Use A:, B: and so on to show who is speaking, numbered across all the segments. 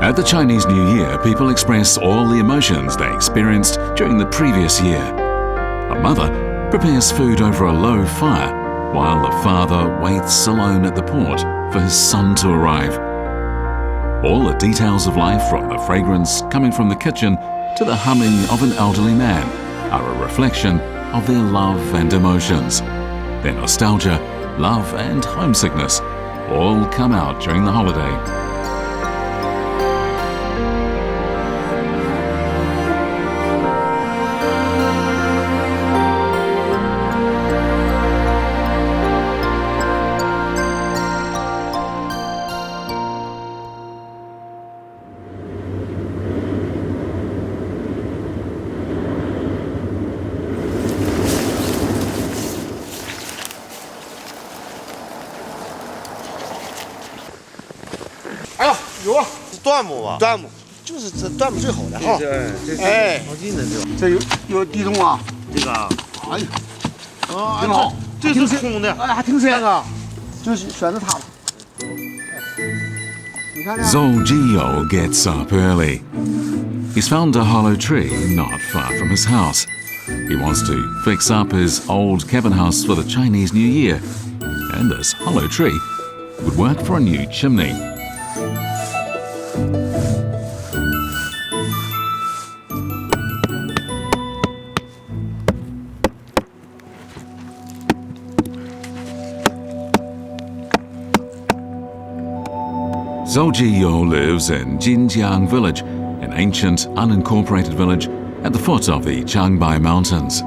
A: At the Chinese New Year, people express all the emotions they experienced during the previous year. A mother prepares food over a low fire, while the father waits alone at the port for his son to arrive. All the details of life, from the fragrance coming from the kitchen to the humming of an elderly man, are a reflection of their love and emotions. Their nostalgia, love and homesickness all come out during the holiday.
B: 段木吧，段木就是这段木最好的哈。
C: 哎，好近的这有地洞啊，
B: 这个，
C: 哎呀，
B: 挺好，这是空的，
C: 哎，还挺深啊，就是选择它吧。你看这。
A: Zhou Jiyou gets up early. He's found a hollow tree not far from his house. He wants to fix up his old cabin house for the Chinese New Year, and this hollow tree would work for a new chimney. Zhou Jiyou lives in Jinjiang Village, an ancient, unincorporated village at the foot of the Changbai Mountains.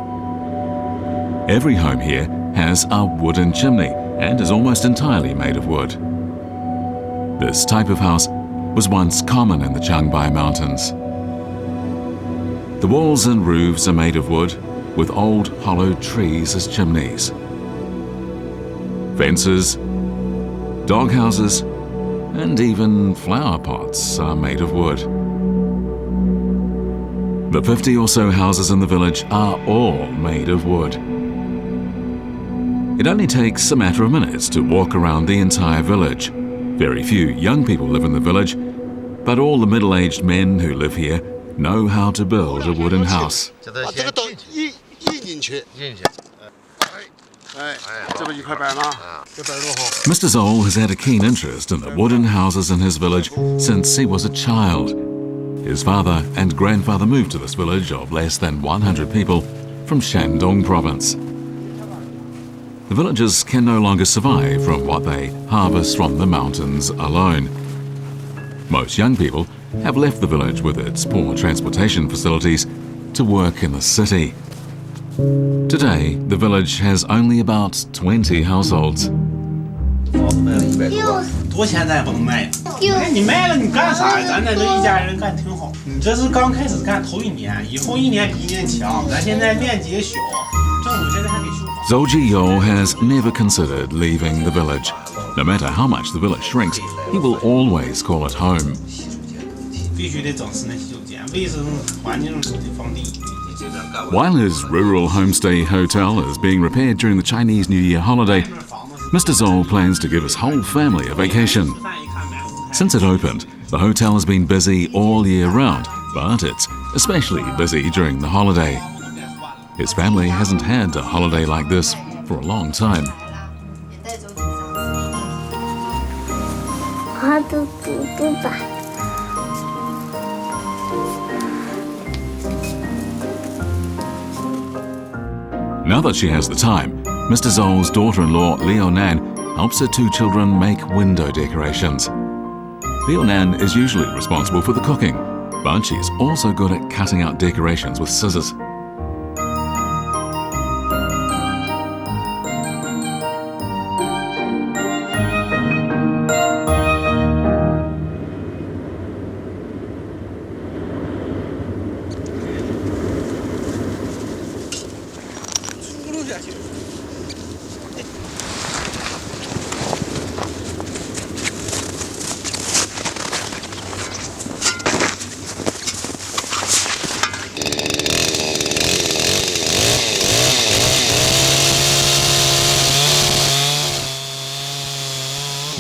A: Every home here has a wooden chimney and is almost entirely made of wood. This type of house was once common in the Changbai Mountains. The walls and roofs are made of wood, with old hollow trees as chimneys. Fences, doghouses, and even flower pots are made of wood. The 50 or so houses in the village are all made of wood. It only takes a matter of minutes to walk around the entire village. Very few young people live in the village, but all the middle-aged men who live here know how to build a wooden house. Mr. Zoll has had a keen interest in the wooden houses in his village since he was a child. His father and grandfather moved to this village of less than 100 people from Shandong province. The villagers can no longer survive from what they harvest from the mountains alone. Most young people have left the village with its poor transportation facilities to work in the city. Today, the village has only about 20 households.
D: 多钱咱也不能卖，你卖了你干啥呀？咱在这一家人干挺好。你这是刚开始干头一年，以后一年比一年强。咱现在面积也小，政府现在还给修房。
A: Zhou Jiyou has never considered leaving the village. No matter how much the village shrinks, he will always call it home.
D: 必须得整室内洗手间，卫生环境得放第一。
A: While his rural homestay hotel is being repaired during the Chinese New Year holiday, Mr. Zoll plans to give his whole family a vacation. Since it opened, the hotel has been busy all year round, but it's especially busy during the holiday. His family hasn't had a holiday like this for a long time. Now that she has the time, Mr. Zoll's daughter-in-law, Liu Nan, helps her two children make window decorations. Liu Nan is usually responsible for the cooking, but she's also good at cutting out decorations with scissors.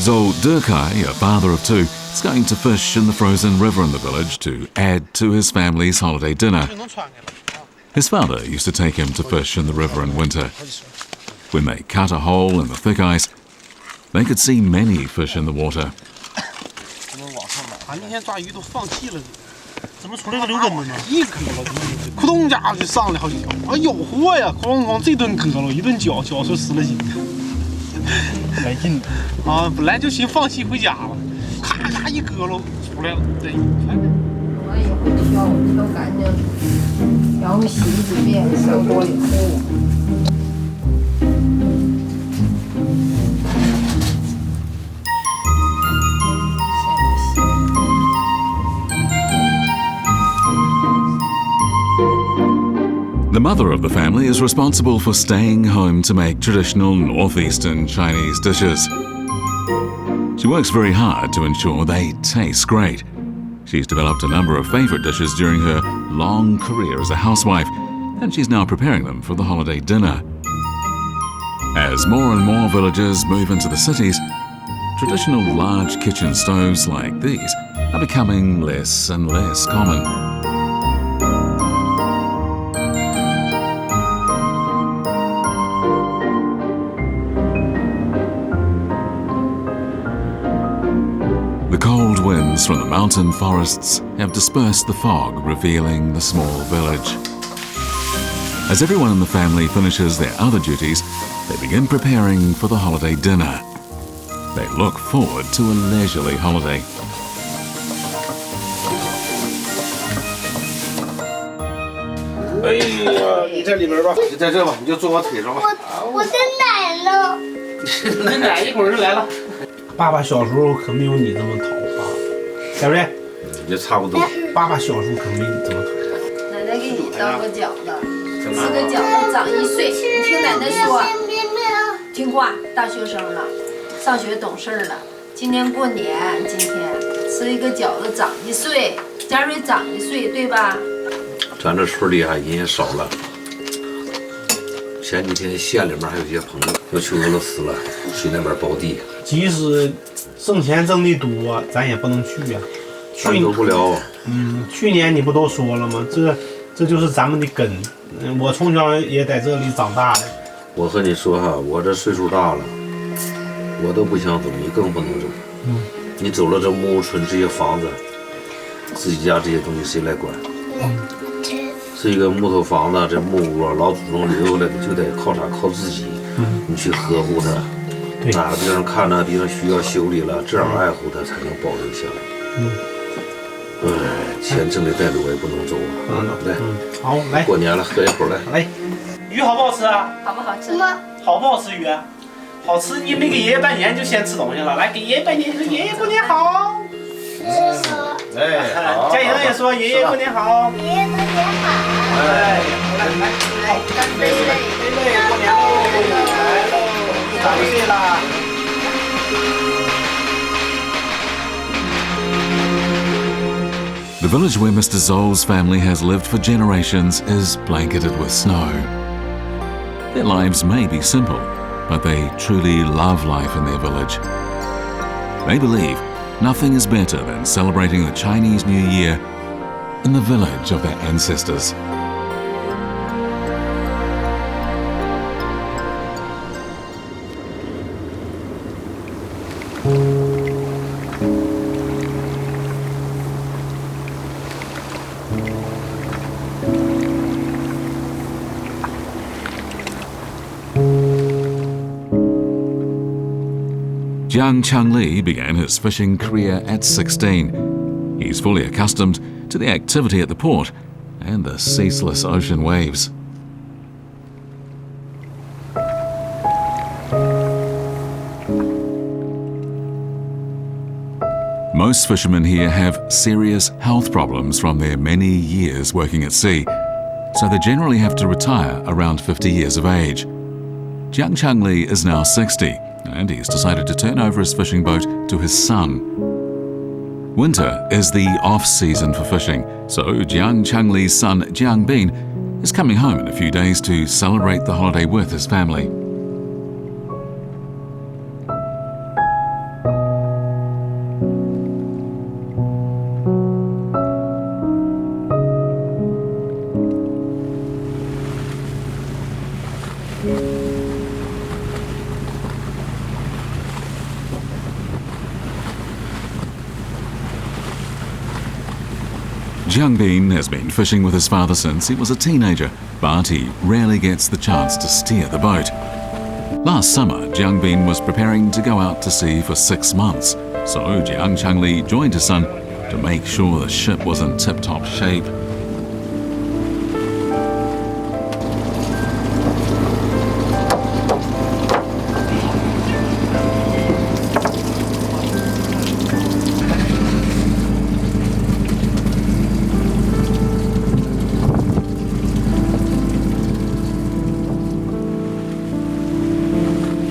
A: Zhou Dekai, a father of two, is going to fish in the frozen river in the village to add to his family's holiday dinner. His father used to take him to fish in the river in winter. When they cut a hole in the thick ice, they could see many fish in the water.
C: 俺那天抓鱼都放弃了，怎么出来个6根子呢？一颗了，咕咚家就上来好几条，啊有货呀！哐哐这顿割了，一顿搅出10来斤，来劲啊！本来就寻放弃回家了，咔咔一割了出来了，这鱼看着。
E: 完以后挑干净，然后洗几遍，上锅以后。
A: The mother of the family is responsible for staying home to make traditional northeastern Chinese dishes. She works very hard to ensure they taste great. She's developed a number of favorite dishes during her long career as a housewife, and she's now preparing them for the holiday dinner. As more and more villagers move into the cities, traditional large kitchen stoves like these are becoming less and less common. The cold winds from the mountain forests have dispersed the fog, revealing the small village. As everyone in the family finishes their other duties, they begin preparing for the holiday dinner. They look forward to a leisurely holiday.
C: 哎呀，你在里边吧，你在这吧，你就坐我腿上吧。
F: 我的奶呢？
D: 你的奶一会儿就来了。爸爸小时候可没有你这么讨伐，对不对？
C: 也差不多。
D: 爸爸小时候可没你这么讨。
E: 奶奶给你当个饺子，吃个饺子长1岁。你听奶奶说，听话，大学生了，上学懂事了。今年过年，今天吃一个饺子长1岁，佳瑞长1岁，对吧？
G: 咱这村里人也少了。前几天县里面还有些朋友要去俄罗斯了，去那边包地。
D: 即使挣钱挣的多，咱也不能去呀。
G: 咱走不了。
D: 去年你不都说了吗？这就是咱们的根。我从小也在这里长大的。
G: 我和你说哈，我这岁数大了，我都不想走，你更不能走。你走了，这木屋村这些房子，自己家这些东西谁来管？是一个木头房子，这木屋啊，老祖宗留下来的，就得靠啥？靠自己。你去呵护它，哪个地方看哪个地方需要修理了，这样爱护它才能保留下来。钱挣的再多也不能走啊。来，
D: 好，来，
G: 过年了，喝一口来。
D: 来，鱼好不好吃啊？
E: 好不好吃？
D: 好不好吃鱼？好吃，你没给爷爷拜年就先吃东西了。来，给爷爷拜年，说爷爷过年好。
C: 哎，好。
D: 家人也说爷爷过年好。
F: 爷爷过年好。
D: 哎，来，干杯！过年喽！来喽，长1岁啦。
A: The village where Mr. Zoll's family has lived for generations is blanketed with snow. Their lives may be simple, but they truly love life in their village. They believe nothing is better than celebrating the Chinese New Year in the village of their ancestors. Jiang Changli began his fishing career at 16. He's fully accustomed to the activity at the port and the ceaseless ocean waves. Most fishermen here have serious health problems from their many years working at sea, so they generally have to retire around 50 years of age. Jiang Changli is now 60, and he's decided to turn over his fishing boat to his son. Winter is the off-season for fishing, so Jiang Changli's son Jiang Bin is coming home in a few days to celebrate the holiday with his family. Jiangbin has been fishing with his father since he was a teenager, but he rarely gets the chance to steer the boat. Last summer, Jiangbin was preparing to go out to sea for 6 months, so Jiang Changli joined his son to make sure the ship was in tip-top shape.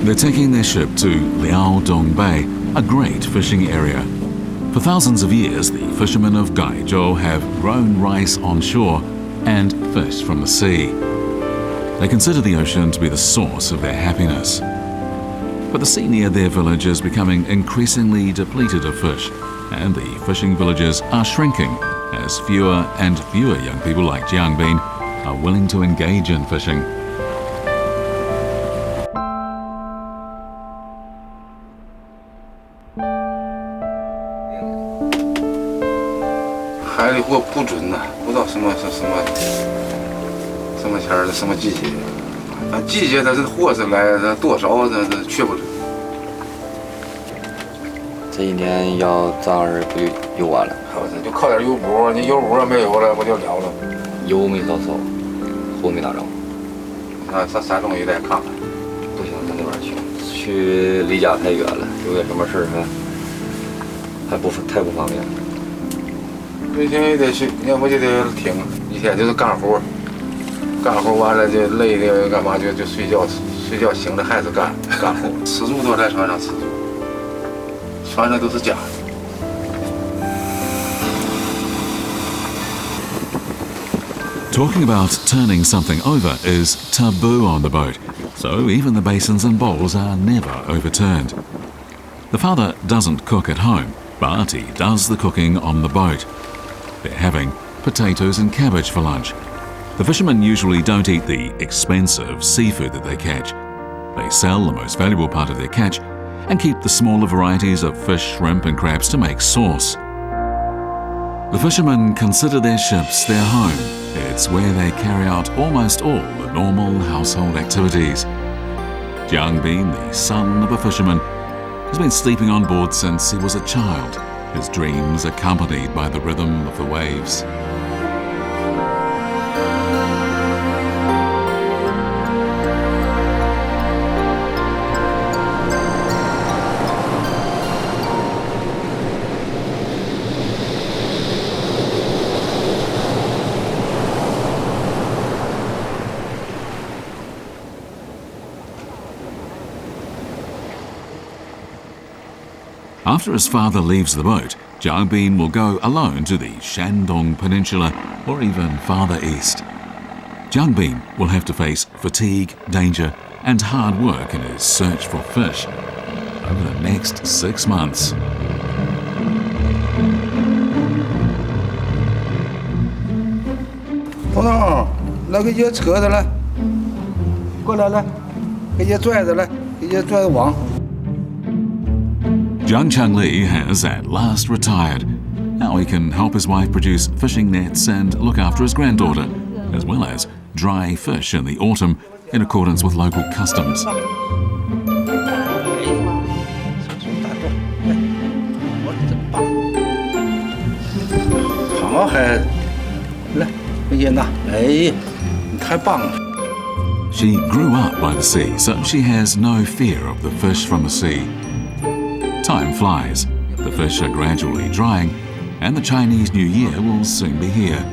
A: They're taking their ship to Liaodong Bay, a great fishing area. For thousands of years, the fishermen of Gaizhou have grown rice on shore and fished from the sea. They consider the ocean to be the source of their happiness. But the sea near their village is becoming increasingly depleted of fish, and the fishing villages are shrinking as fewer and fewer young people like Jiangbin are willing to engage in fishing.
H: 海里货不准呐，不知道什么天儿的什么季节，按季节它这货是来它多少这确不准。
I: 这一年要账儿不就完了？
H: 就靠点油补，你油补要没有了不就了了？
I: 油没少收，货没打着。
H: 那上山东一带看看，
I: 不行，上那边去离家太远了，有点什么事儿还太不方便了。
H: 每天也得去，要不就得停，一天就是干活，干活完了就累的干嘛就睡觉，睡觉醒了还是干活，吃住都在船上吃住，船上都是家的。
A: Talking about turning something over is taboo on the boat, so even the basins and bowls are never overturned. The father doesn't cook at home, but he does the cooking on the boat. They're having potatoes and cabbage for lunch. The fishermen usually don't eat the expensive seafood that they catch. They sell the most valuable part of their catch and keep the smaller varieties of fish, shrimp and crabs to make sauce. The fishermen consider their ships their home. It's where they carry out almost all the normal household activities. Jiangbin, the son of a fisherman, has been sleeping on board since he was a child, his dreams accompanied by the rhythm of the waves. After his father leaves the boat, Jiangbin will go alone to the Shandong Peninsula or even farther east. Jiangbin will have to face fatigue, danger and hard work in his search for fish over the next 6 months.
H: 彤彤，来给爷扯着来，过来来，给爷拽着来，给爷拽网。
A: Jiang Changli has at last retired. Now he can help his wife produce fishing nets and look after his granddaughter, as well as dry fish in the autumn in accordance with local customs.
H: 好孩子，来，给爷拿。哎，你太棒了。
A: She grew up by the sea, so she has no fear of the fish from the sea. Time flies, the fish are gradually drying, and the Chinese New Year will soon be here.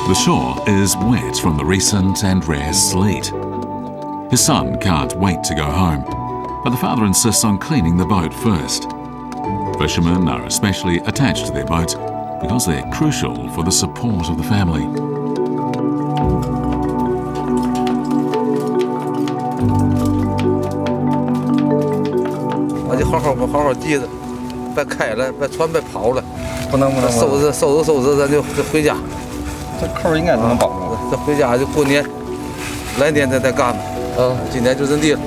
A: The shore is wet from the recent and rare sleet. His son can't wait to go home, but the father insists on cleaning the boat first. Fishermen are especially attached to their boats because they're crucial for the support of the family.
H: 我就好好记着，别开了，别船别跑了，
I: 不能
H: 收拾，咱就回家。
I: 这扣应该都能保护。
H: 这回家就过年，来年再干吧。今年就这地了。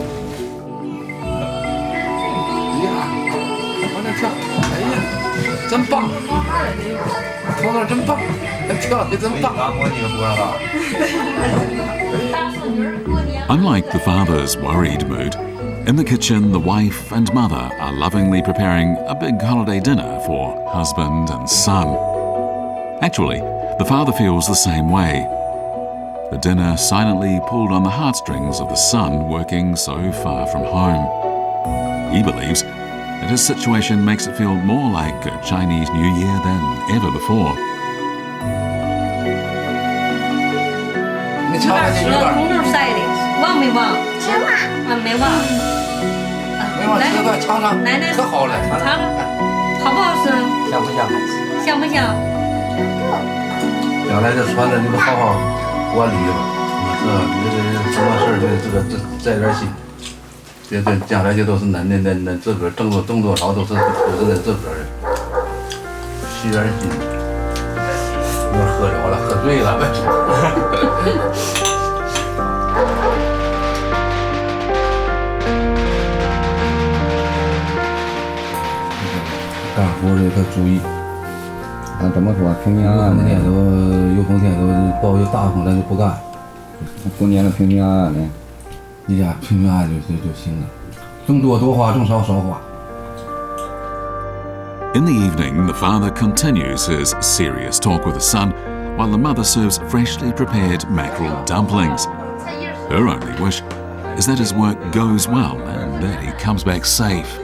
H: 往那跳，哎呀，真棒！跳那真棒，跳的真棒。
A: Unlike the father's worried mood, in the kitchen, the wife and mother are lovingly preparing a big holiday dinner for husband and son. Actually, the father feels the same way. The dinner silently pulled on the heartstrings of the son working so far from home. He believes that his situation makes it feel more like a Chinese New Year than ever before.
H: 你尝尝这鱼干，
E: 红豆晒的，忘没忘？
F: 吃嘛？
E: 没忘。
H: 没往吃饭尝尝，
E: 奶奶
H: 可好了，
E: 尝尝，好不好吃？
I: 香不香？
E: 香不香？
H: 将来这船呢，你们好好管理吧。你这什么事儿，这在点心，这将来这都是恁自个儿挣多少都是恁自个儿的，虚点心。我喝了了，喝醉了呗。干活的可注意。
I: 那怎么说？平平安安的，
H: 有风天都包有大风咱就不干。
I: 过年了平平安安的，
H: 一家平平安安就行了，挣多多花，挣少少花。
A: In the evening, the father continues his serious talk with the son, while the mother serves freshly prepared mackerel dumplings. Her only wish is that his work goes well and that he comes back safe.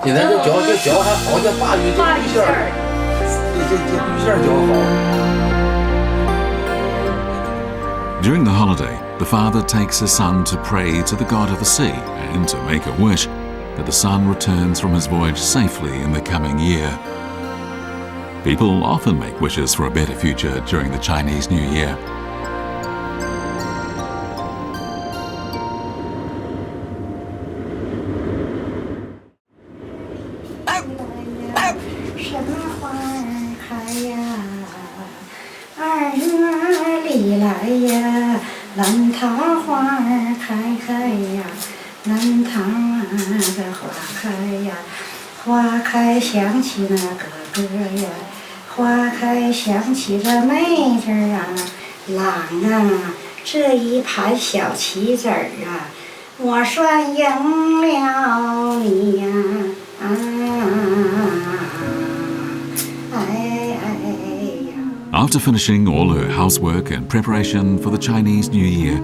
H: 现在这脚还好，这鲅鱼这鱼线儿，这鱼线脚好。
A: During the holiday, the father takes his son to pray to the god of the sea and to make a wish that the son returns from his voyage safely in the coming year. People often make wishes for a better future during the Chinese New Year.
F: 什么花儿开呀？2月里来呀，兰桃花儿开呀，兰桃的花开呀，花开响起那个歌呀，花开响起这妹子啊，郎啊，这一盘小棋子儿啊，我算赢了你呀。
A: After finishing all her housework and preparation for the Chinese New Year,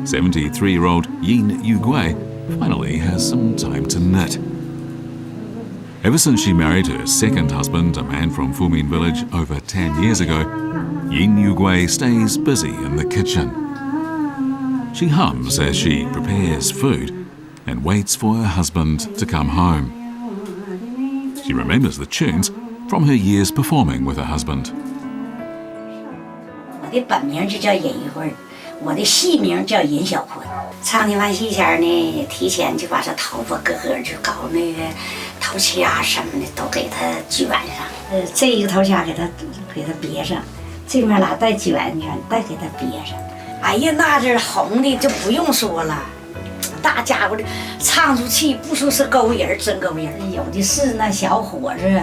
A: 73-year-old Yin Yugui finally has some time to knit. Ever since she married her second husband, a man from Fumin village, over 10 years ago, Yin Yugui stays busy in the kitchen. She hums as she prepares food and waits for her husband to come home. She remembers the tunes from her years performing with her husband.
J: 我的本名就叫尹玉慧，我的戏名叫尹小坤。唱的完戏前呢，提前就把这头发个就搞那个头掐什么的都给他卷上。这一个头掐给他别上，这面俩带卷再给他别上。哎呀，那阵红的就不用说了，大家伙的唱出气，不说是勾人，真勾人。有的是那小伙子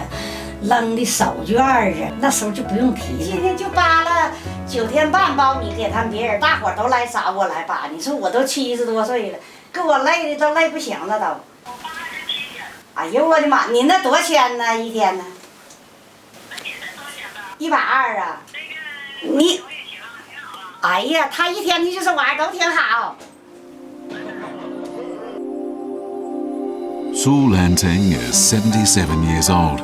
J: 扔的手绢啊，那时候就不用提了。今天就扒了9天半苞米给他们别人，大伙都来找我来扒。你说我都70多岁了，给我累的都累不行了都。哎呦我的妈！您那多少钱呢？一天呢？120啊？你，哎呀，他一天的就是晚上都挺好。
A: Su Lanting is 77 years old.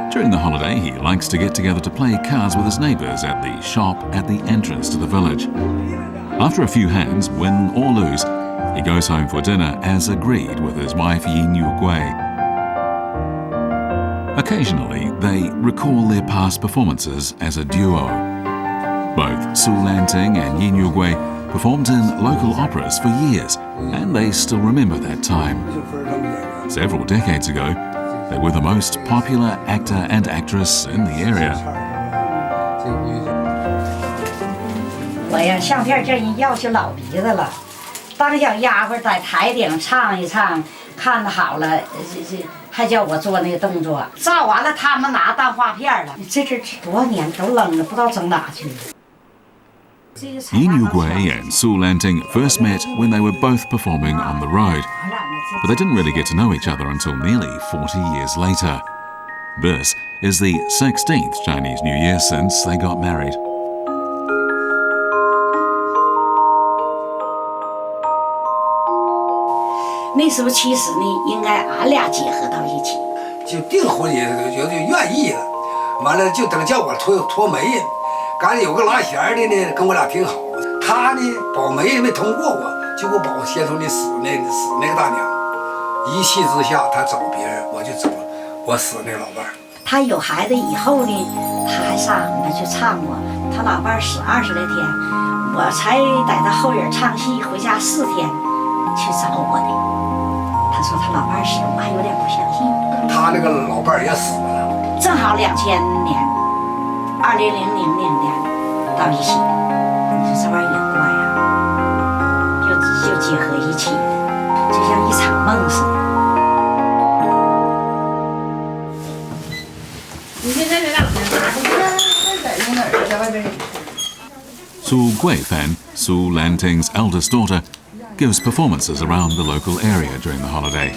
A: During the holiday, he likes to get together to play cards with his neighbours at the shop at the entrance to the village. After a few hands, win or lose, he goes home for dinner as agreed with his wife Yin Yugui. Occasionally, they recall their past performances as a duo. Both Su Lanting and Yin Yugui performed in local operas for years, and they still remember that time. Several decades ago, they were the most popular actor and actress in the area.
J: 我呀，相片这人要求老鼻子了，当小丫鬟在台顶唱一唱，看得好了，还叫我做那个动作，照完了他们拿当画片了。这多少年都扔了，不知道整哪去了。
A: Yin Yugui and Su Lanting first met when they were both performing on the road, but they didn't really get to know each other until nearly 40 years later. This is the 16th Chinese New Year since they got married.
J: 那时候其实呢，应该俺俩结合到一起，
K: 就订婚也就愿意了，完了就等叫我托媒。 赶有个拉弦的呢，跟我俩挺好。他呢保媒没通过我，就给我保先头死那个大娘。一气之下，他找别人，我就走了。我死那老伴儿。
J: 他有孩子以后呢，他还上俺那去唱过。他老伴儿死20来天，我才在他后院唱戏，回家4天去找我的。他说他老伴儿死，我还有点不相信。
K: 他那个老伴儿也死了，
J: 正好2000年。 2000年到一起，你说这玩意儿也怪呀，就结合一起了，就像一场梦似的。
E: 你现在这两天在哪儿？在外边。
A: Su Guifan, Su Lanting's eldest daughter, gives performances around the local area during the holiday.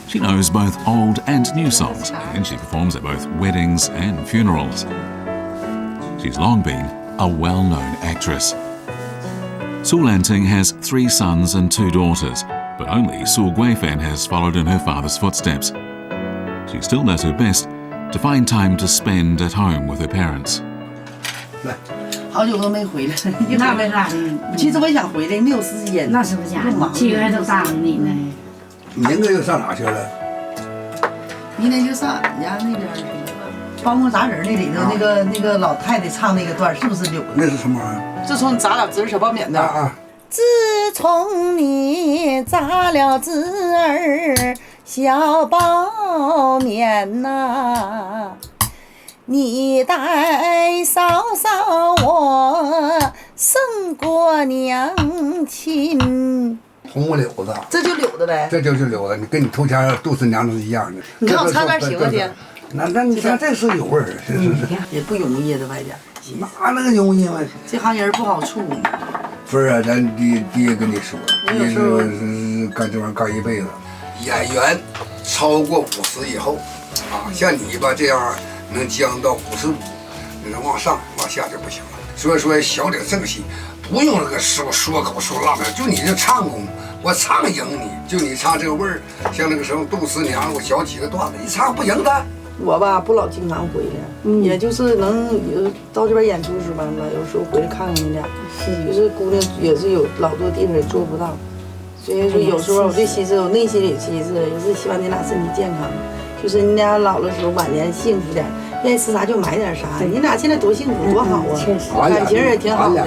A: She knows both old and new songs, and she performs at both weddings and funerals. She's long been a well-known actress. Su Lanting has 3 sons and 2 daughters, but only Su Guifan has followed in her father's footsteps. She still does her best to find time to spend at home with her parents.
L: 好久都没回来，
J: 那为啥呢？
L: 其实我也想回来，没有时间。
J: 那是不是假的？几个人都答应你呢。
K: 明个又上哪去了？
L: 明天就上俺家那边去了。帮过杂人那里头那个老太太唱那个段，是不是柳的？
K: 那是什么玩意儿？
L: 自从炸了籽儿小苞米的
K: 啊。
M: 自从你炸了籽儿小苞面呐，你带嫂嫂我胜过娘亲。
K: 红木柳子，
L: 这就柳子呗。
K: 这就是柳子，你跟你头前杜四娘是一样的。
L: 你看我唱段行不行？
K: 那你看这是有味儿，是
L: 也不容易，在外边。
K: 那个容易吗？
L: 这行人不好处。
K: 不是啊，咱爹跟你说，你说是干这玩意儿干一辈子，演员超过50以后，啊，像你吧这样能将到55，你能往上往下就不行了。所以说小点正戏，不用那个说口说浪的，就你这唱功，我唱赢你，就你唱这个味儿，像那个什么杜十娘，我小几个段子一唱不赢他。
L: 我吧不老经常回来，也就是能到这边演出时完了，有时候回来看看你俩。就是姑娘也是有老多地方也做不到，所以说有时候我这心思，我内心里心思也是希望你俩身体健康，就是你俩老的时候晚年幸福点，愿意吃啥就买点啥。你俩现在多幸福多好啊，感情也挺好的。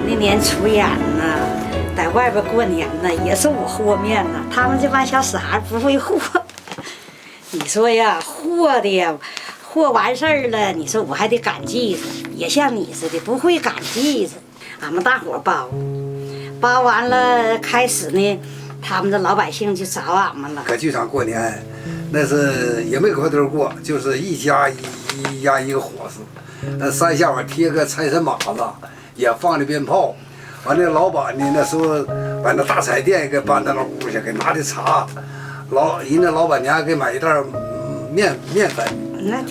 J: 那年出演呢，在外边过年呢，也是我和面呢。他们这帮小死孩不会和，你说呀，和的呀，和完事儿了，你说我还得赶集子，也像你似的不会赶集子。俺们大伙包完了，开始呢，他们的老百姓就找俺们了。
K: 搁剧场过年，那是也没搁堆过，就是一家一个伙食。那山下边贴个财神马子，也放的鞭炮。完了，老板呢那时候把那大彩电给搬到那屋去，给拿的茶，人家老板娘给买一袋面粉，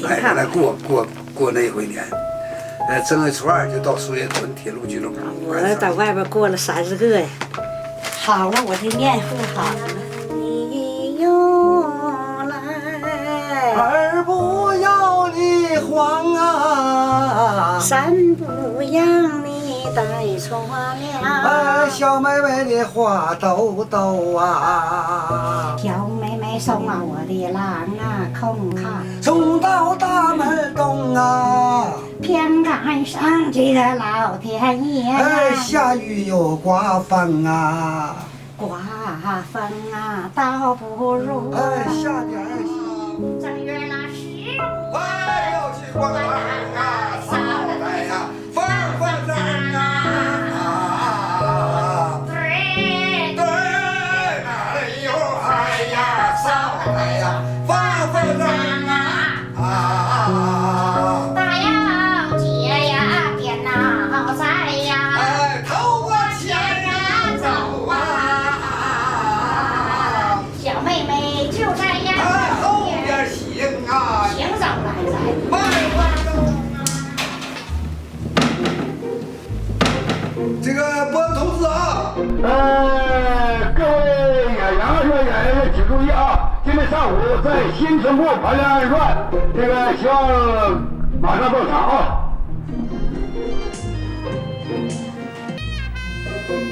K: 来过那一回年。正月初2就到苏叶屯铁路俱乐部。
J: 我在外边过了30个呀。好了，我这面糊好了。你用来
L: 二不要你慌啊，
J: 三不让你带错了。
K: 小妹妹的花兜兜啊，
J: 小妹妹送啊我的郎啊空卡，
K: 送到大门东啊，
J: 偏赶上这个老天爷
K: 下雨又刮风啊，
J: 刮风啊倒不如
K: 下点
J: 正月那时
K: 我要去逛逛啊，扫来呀风风筝啊，对对，哎呦哎呀扫来呀风风筝啊，
J: 大要节呀别闹灾呀，
K: 头我前呀走啊，
J: 小妹妹就在呀
K: 后边行啊，
J: 行走来在。
K: 这个播通知啊，
N: 各位演员和演员请注意啊！今天上午在新城部排练二段，这个希望马上到场啊。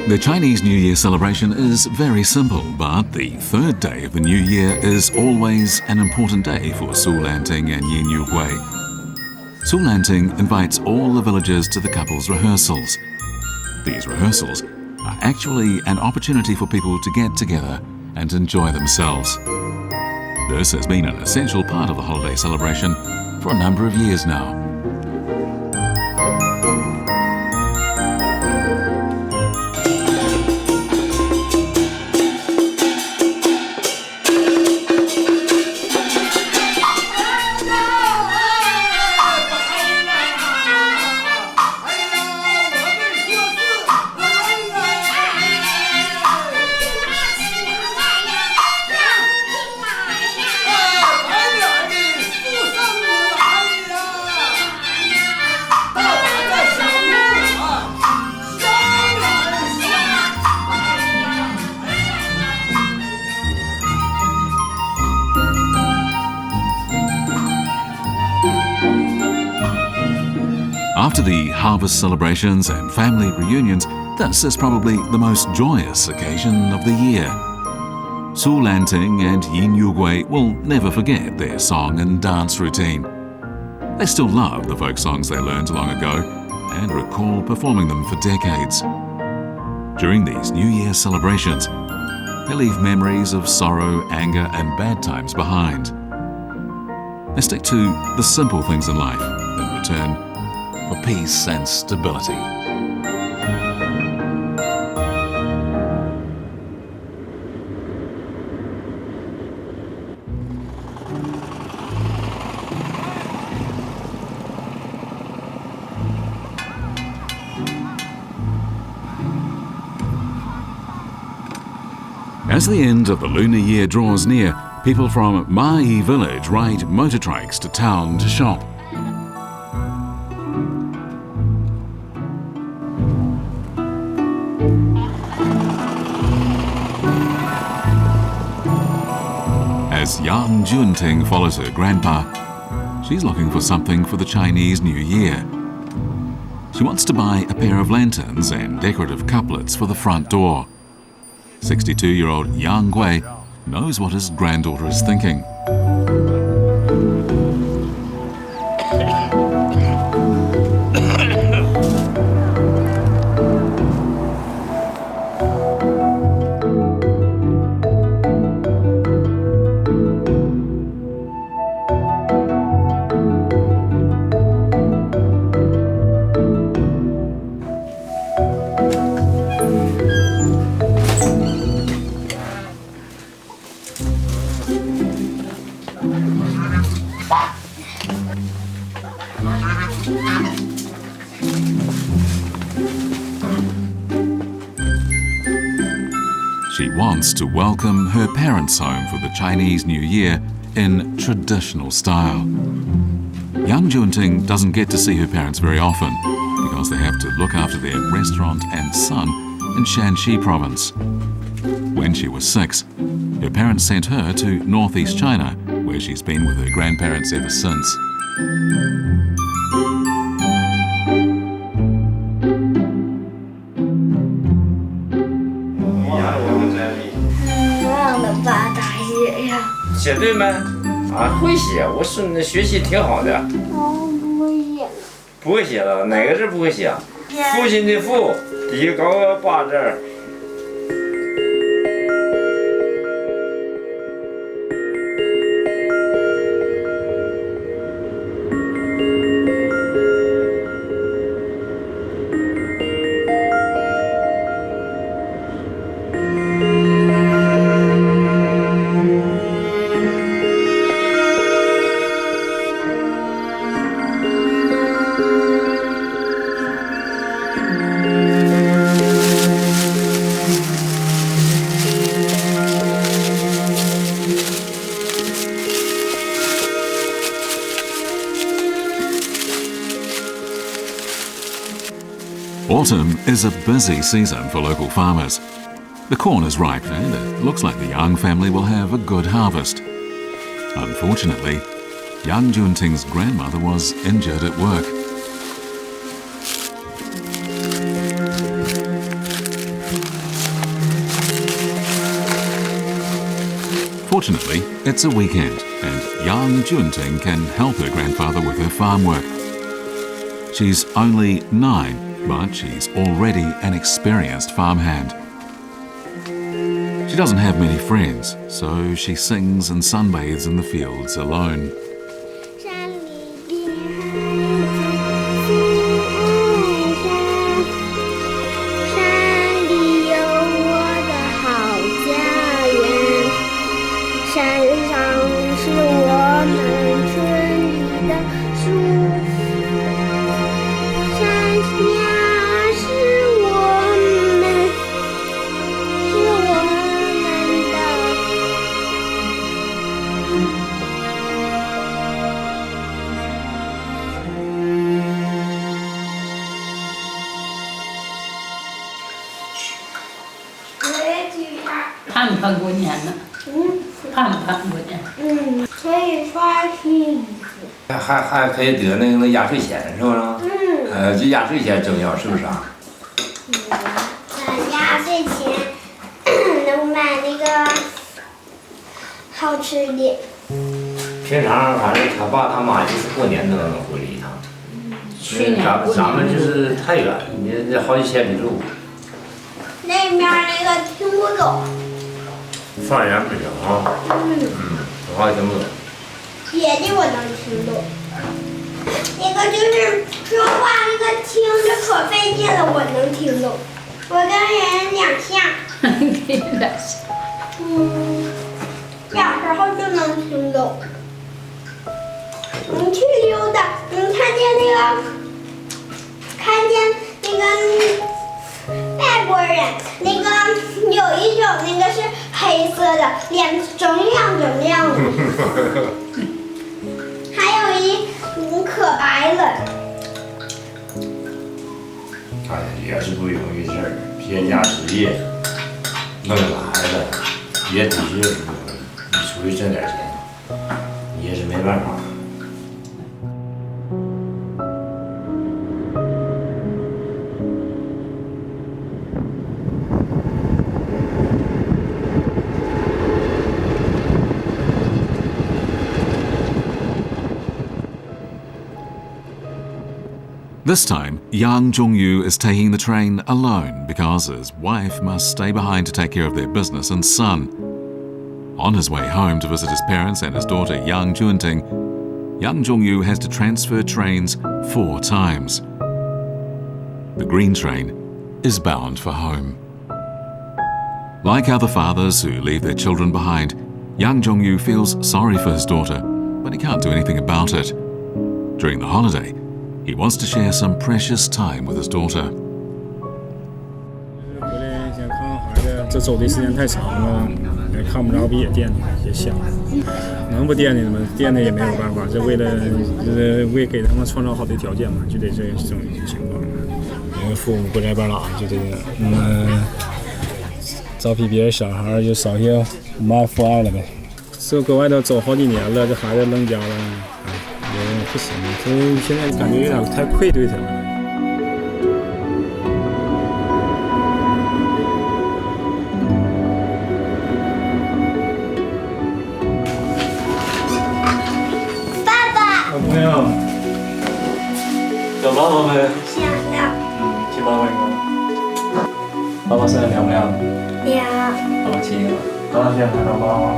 A: The Chinese New Year celebration is very simple, but the third day of the New Year is always an important day for Su Lanting and Yin Yu Gui. Su Lanting invites all the villagers to the couple's rehearsals. These rehearsals are actually an opportunity for people to get together and enjoy themselves. This has been an essential part of the holiday celebration for a number of years now. After the harvest celebrations and family reunions, this is probably the most joyous occasion of the year. Su Lanting and Yin Yu Gui will never forget their song and dance routine. They still love the folk songs they learned long ago and recall performing them for decades. During these New Year celebrations, they leave memories of sorrow, anger, and bad times behind. They stick to the simple things in life in return for peace and stability. As the end of the lunar year draws near, people from Mai village ride motor trikes to town to shop. As Yang Junting follows her grandpa, she's looking for something for the Chinese New Year. She wants to buy a pair of lanterns and decorative couplets for the front door. 62-year-old Yang Gui knows what his granddaughter is thinking. She wants to welcome her parents home for the Chinese New Year in traditional style. Yang Junting doesn't get to see her parents very often because they have to look after their restaurant and son in Shanxi province. When she was 6, her parents sent her to northeast China, where she's been with her grandparents ever since.
I: 写对没？啊，会写，我孙子学习挺好的。
O: 不会写。
I: 不会写了，哪个字不会写？父亲的父，底下高个八字。
A: Autumn is a busy season for local farmers. The corn is ripe and it looks like the Young family will have a good harvest. Unfortunately, young Junting's grandmother was injured at work. Fortunately, it's a weekend and young Junting can help her grandfather with her farm work. She's only 9, but she's already an experienced farmhand. She doesn't have many friends, so she sings and sunbathes in the fields alone.
O: 盼不盼过年呢？盼不盼过年？可以穿新衣服，
I: 还可以得那个压岁钱，是不是？这压岁钱重要，是不是啊？
O: 压岁钱能买那个好吃的。
I: 平常反正他爸他妈就是过年都能回来一趟。
O: 去年
I: 咱们就是太远，你这好几千里路。
O: 那边那个听不懂。
I: 方言不行啊。说话听不懂。
O: 别的我能听懂，那个就是说话那个听着可费劲了，我能听懂。我跟人两像。跟人两像。小时候就能听懂。你去溜达，你看见那个外国人，那个有一种那个是黑色的，脸整亮的，还有一可白了。
I: 哎，也是不容易事儿，偏家实业弄来的，也的确是不容易。你出去挣点钱，你也是没办法。
A: This time, young Jongyu is taking the train alone because his wife must stay behind to take care of their business and son. On his way home to visit his parents and his daughter young Junting, young Jongyu has to transfer trains 4 times. The green train is bound for home. Like other fathers who leave their children behind, young Jongyu feels sorry for his daughter, but he can't do anything about it. During the holiday, he wants to share some precious time with his daughter.
P: 回来想看看孩子，这走的时间太长了，看不着，比也惦记，也想，能不惦记吗？惦记也没有办法，这为给他们创造好的条件嘛，就得这种情况。因为父母不在半拉，就这个，招比别人小孩就少些母爱父爱了呗。这搁外头走好几年了，这孩子扔家了。不行，所以现在感觉有点太愧对他了。爸爸生日亮不亮？
O: 亮。
P: 爸爸亲了。多长时间看到爸爸？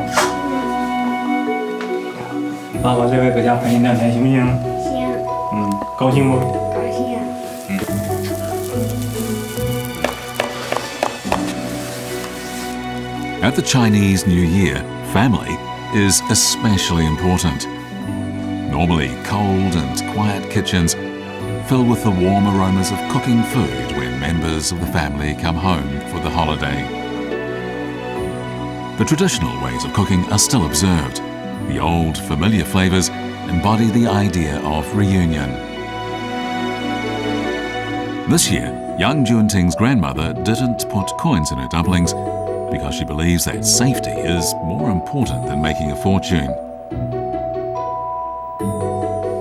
P: 爸爸这回搁家陪你2天行不行？
O: 行。
P: 高兴不？
O: 高兴。
A: At the Chinese New Year, family is especially important. Normally cold and quiet kitchens fill with the warm aromas of cooking food when members of the family come home for the holiday. The traditional ways of cooking are still observed. The old, familiar flavours embody the idea of reunion. This year, young Junting's grandmother didn't put coins in her dumplings because she believes that safety is more important than making a fortune.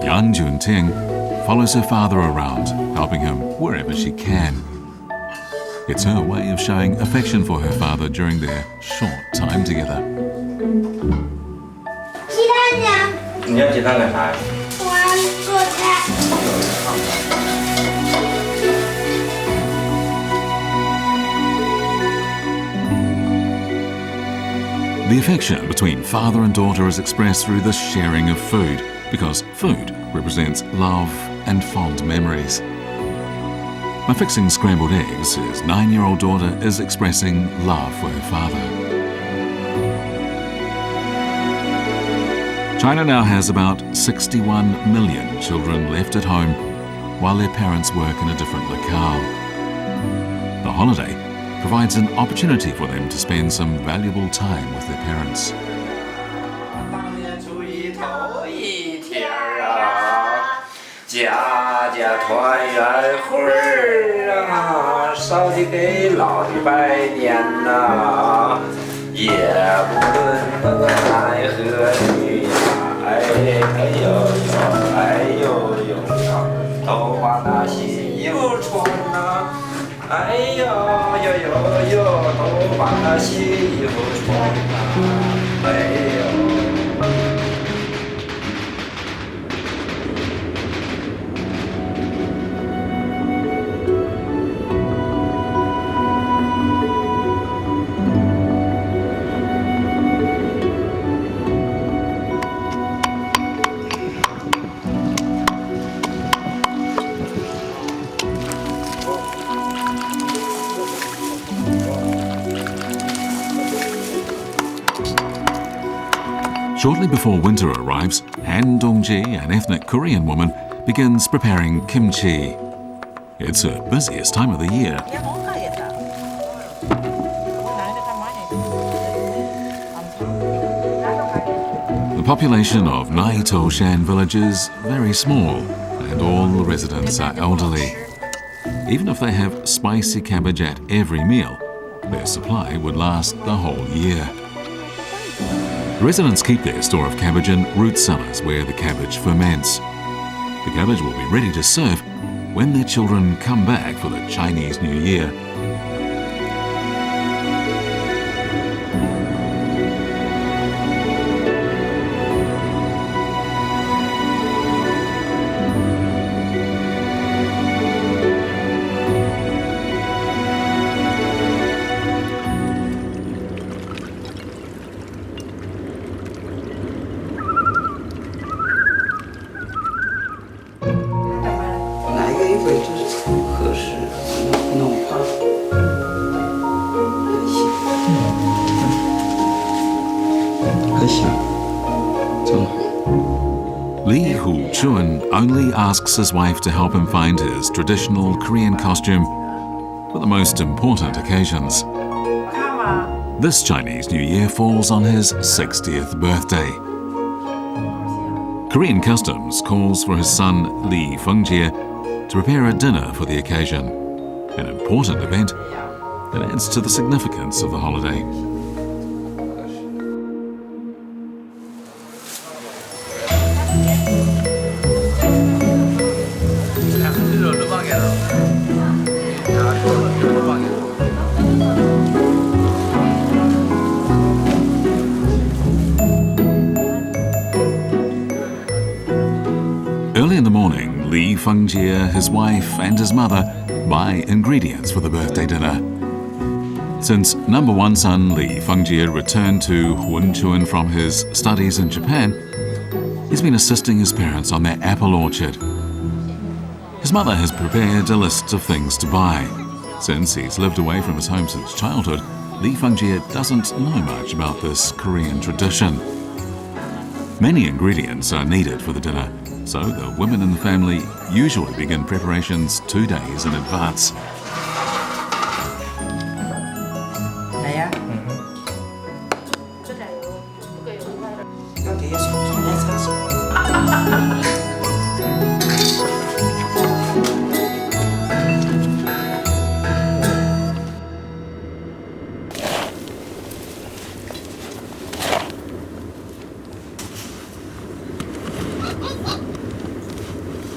A: Young Junting follows her father around, helping him wherever she can. It's her way of showing affection for her father during their short time together.
O: 鸡蛋呢？
I: 你要鸡蛋干啥呀？
O: 我做菜。
A: The affection between father and daughter is expressed through the sharing of food, because food represents love and fond memories. By fixing scrambled eggs, his 9-year-old daughter is expressing love for her father. China now has about 61 million children left at home while their parents work in a different locale. The holiday provides an opportunity for them to spend some valuable time with their parents.
I: 大年初一头一天啊，家家团圆会儿啊，少的给老的拜年呐，也不论那个男和女呀，哎呦呦，哎呦呦，都把那新衣服穿呐。 哎呦呦呦呦，都把那新衣服穿啊！哎呦。
A: Shortly before winter arrives, Han Dongji, an ethnic Korean woman, begins preparing kimchi. It's her busiest time of the year. The population of Naitoshan village is very small, and all the residents are elderly. Even if they have spicy cabbage at every meal, their supply would last the whole year. Residents keep their store of cabbage in root cellars where the cabbage ferments. The cabbage will be ready to serve when their children come back for the Chinese New Year. Lee Hu-chun only asks his wife to help him find his traditional Korean costume for the most important occasions. This Chinese New Year falls on his 60th birthday. Korean customs calls for his son Lee Fengjie to prepare a dinner for the occasion, an important event that adds to the significance of the holiday. Early in the morning, Lee Fengjie, his wife and his mother buy ingredients for the birthday dinner. Since number one son Li Fengjie returned to Wenchuan from his studies in Japan, he's been assisting his parents on their apple orchard. His mother has prepared a list of things to buy. Since he's lived away from his home since childhood, Li Fengjie doesn't know much about this Korean tradition. Many ingredients are needed for the dinner, so the women in the family usually begin preparations 2 days in advance.
J: 来呀，要给小葱来擦手。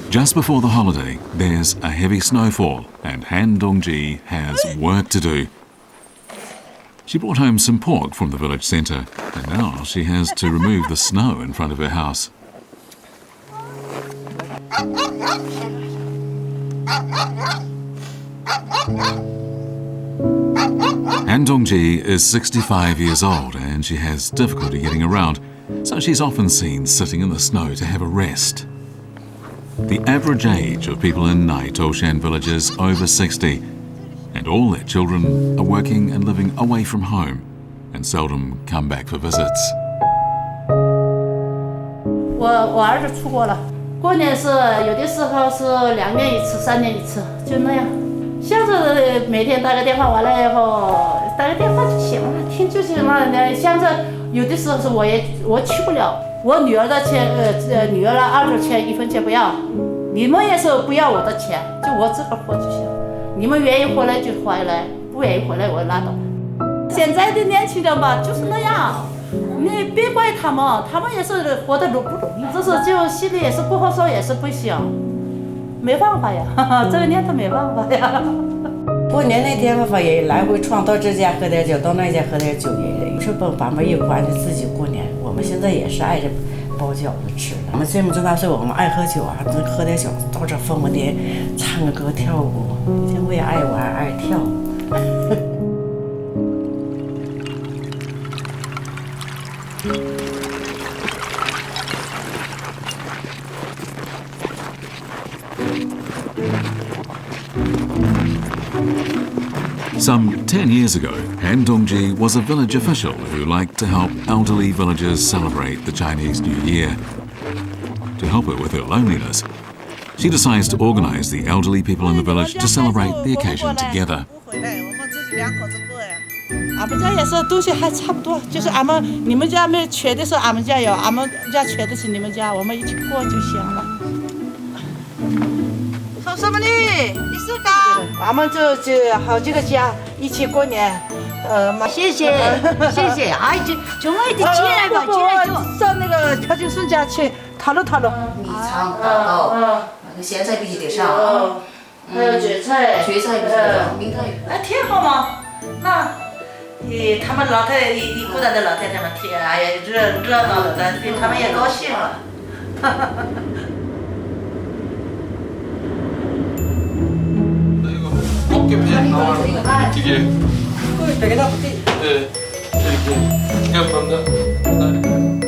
A: Just before the holiday, there's a heavy snowfall and Han Dongji has work to do. She brought home some pork from the village centre, and now she has to remove the snow in front of her house. Han Dongji is 65 years old and she has difficulty getting around, so she's often seen sitting in the snow to have a rest. The average age of people in Nai Toshan village is over 60, and all their children are working and living away from home and seldom come back for visits.
Q: 我儿子出国了，过年是有的时候是2年一次、3年一次，就那样。像是每天打个电话完了以后，打个电话就行了，听就行了。像这有的时候是我去不了。 我女儿的钱，女儿的儿子钱1分钱不要，你们也是不要我的钱，就我自个活就行。你们愿意回来就回来，不愿意回来我拉倒。现在的年轻人吧，就是那样，你别怪他们，他们也是活得不容易，只是就心里也是不好受，也是不行，没办法呀，这个年头没办法呀。
J: 过年那天吧，也来回闯，到这家喝点酒，到那家喝点酒，也是把门一关就自己过年。 我们现在也是爱着包饺子吃的。我们这么大岁，我们爱喝酒啊，喝点酒，到这疯疯癫，唱个歌，跳个舞。以前我也爱玩，爱跳。
A: Some 10 years ago, Han Dongji was a village official who liked to help elderly villagers celebrate the Chinese New Year. To help her with her loneliness, she decides to organize the elderly people in the village to celebrate the occasion together.
Q: 俺们家也是东西还差不多，就是你们家没缺的是俺们家有，俺们家缺的是你们家，我们一起过就行了。说什么呢？你是干？俺们这好几个家一起过年，谢谢谢谢，哎，就爱的进来吧，进来就上那个朴金顺家去讨论讨论。
E: 米肠大豆，那个咸菜必须得上，还有蕨菜必须得，明太鱼。
Q: 哎，挺好嘛，那。 他们老太一孤单的老太太们挺哎呀热闹的，他们也高兴了。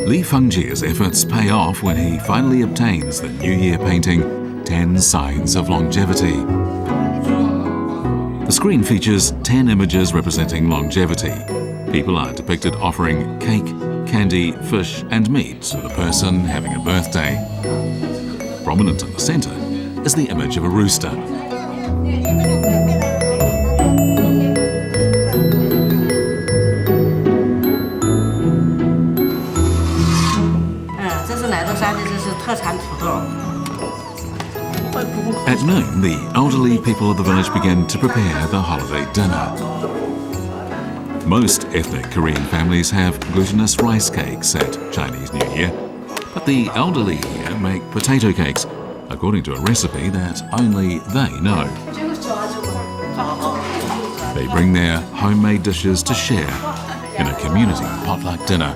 A: Li Fengjie's efforts pay off when he finally obtains the New Year painting 10 Signs of Longevity. The screen features 10 images representing longevity. People are depicted offering cake, candy, fish and meat to the person having a birthday. Prominent in the centre is the image of a rooster.
J: 这是奶豆山的，这是特产土豆。
A: At noon, the elderly people of the village begin to prepare the holiday dinner. Most ethnic Korean families have glutinous rice cakes at Chinese New Year, but the elderly here make potato cakes, according to a recipe that only they know. They bring their homemade dishes to share in a community potluck dinner.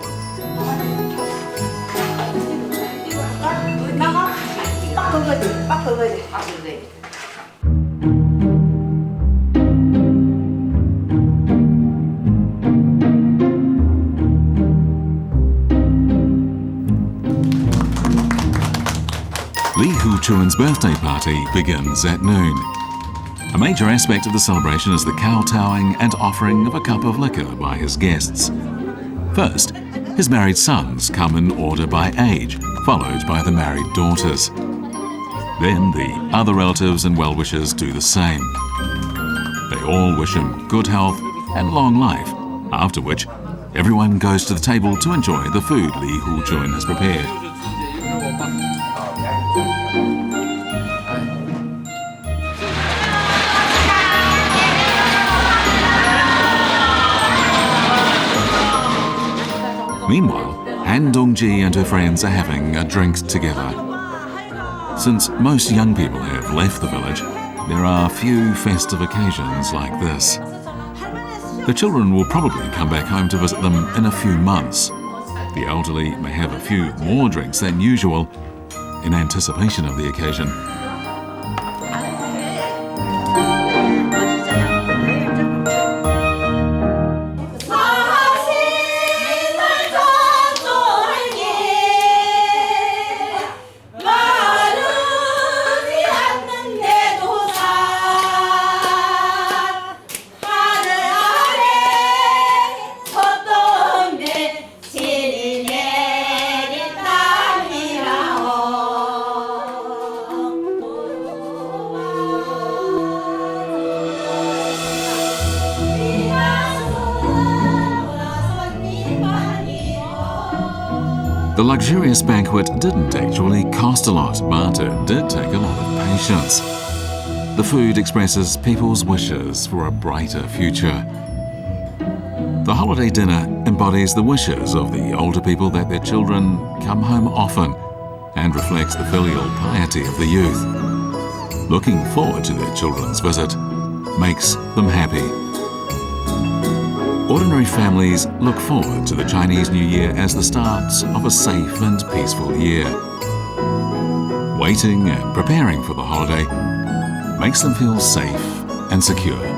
A: Chuan's birthday party begins at noon. A major aspect of the celebration is the kowtowing and offering of a cup of liquor by his guests. First, his married sons come in order by age, followed by the married daughters. Then the other relatives and well-wishers do the same. They all wish him good health and long life, after which everyone goes to the table to enjoy the food Li Huchun has prepared. Meanwhile, Han Dongji and her friends are having a drink together. Since most young people have left the village, there are few festive occasions like this. The children will probably come back home to visit them in a few months. The elderly may have a few more drinks than usual in anticipation of the occasion. The luxurious banquet didn't actually cost a lot, but it did take a lot of patience. The food expresses people's wishes for a brighter future. The holiday dinner embodies the wishes of the older people that their children come home often and reflects the filial piety of the youth. Looking forward to their children's visit makes them happy. Ordinary families look forward to the Chinese New Year as the start of a safe and peaceful year. Waiting and preparing for the holiday makes them feel safe and secure.